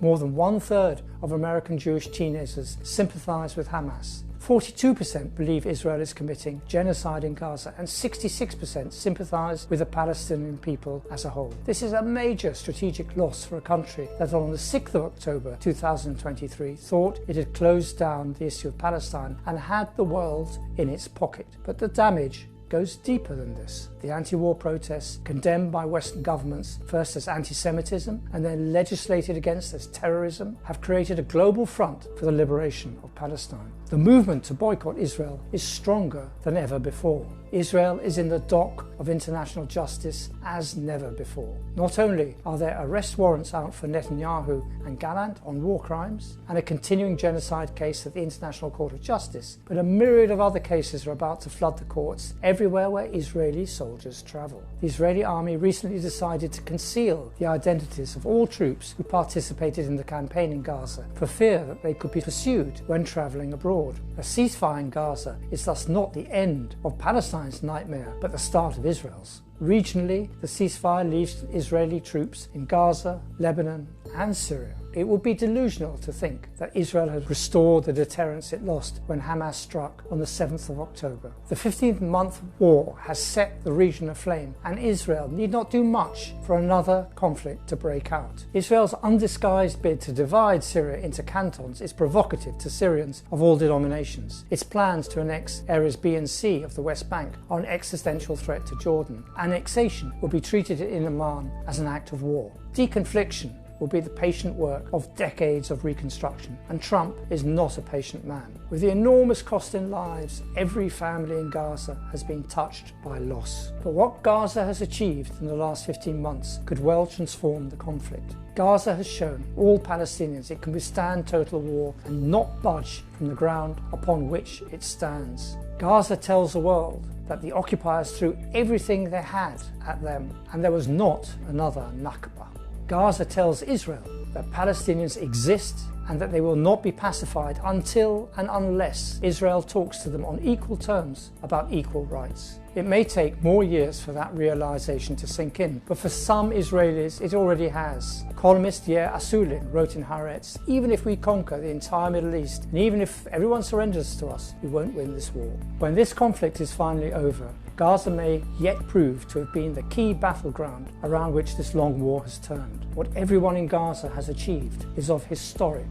More than 1/3 of American Jewish teenagers sympathize with Hamas. 42% believe Israel is committing genocide in Gaza, and 66% sympathize with the Palestinian people as a whole. This is a major strategic loss for a country that on the 6th of October 2023 thought it had closed down the issue of Palestine and had the world in its pocket. But the damage goes deeper than this. The anti-war protests, condemned by Western governments first as anti-Semitism and then legislated against as terrorism, have created a global front for the liberation of Palestine. The movement to boycott Israel is stronger than ever before. Israel is in the dock of international justice as never before. Not only are there arrest warrants out for Netanyahu and Gallant on war crimes and a continuing genocide case at the International Court of Justice, but a myriad of other cases are about to flood the courts everywhere where Israeli soldiers travel. The Israeli army recently decided to conceal the identities of all troops who participated in the campaign in Gaza for fear that they could be pursued when travelling abroad. A ceasefire in Gaza is thus not the end of Palestine's nightmare, but the start of Israel's. Regionally, the ceasefire leaves Israeli troops in Gaza, Lebanon, and Syria. It would be delusional to think that Israel has restored the deterrence it lost when Hamas struck on the 7th of October. The 15-month war has set the region aflame, and Israel need not do much for another conflict to break out. Israel's undisguised bid to divide Syria into cantons is provocative to Syrians of all denominations. Its plans to annex areas B and C of the West Bank are an existential threat to Jordan. Annexation will be treated in Amman as an act of war. Deconfliction will be the patient work of decades of reconstruction, and Trump is not a patient man. With the enormous cost in lives, every family in Gaza has been touched by loss. But what Gaza has achieved in the last 15 months could well transform the conflict. Gaza has shown all Palestinians it can withstand total war and not budge from the ground upon which it stands. Gaza tells the world that the occupiers threw everything they had at them, and there was not another Nakba. Gaza tells Israel that Palestinians exist and that they will not be pacified until and unless Israel talks to them on equal terms about equal rights. It may take more years for that realization to sink in, but for some Israelis it already has. Columnist Yair Asulin wrote in Haaretz, "Even if we conquer the entire Middle East, and even if everyone surrenders to us, we won't win this war." When this conflict is finally over, Gaza may yet prove to have been the key battleground around which this long war has turned. What everyone in Gaza has achieved is of historic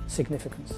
significance.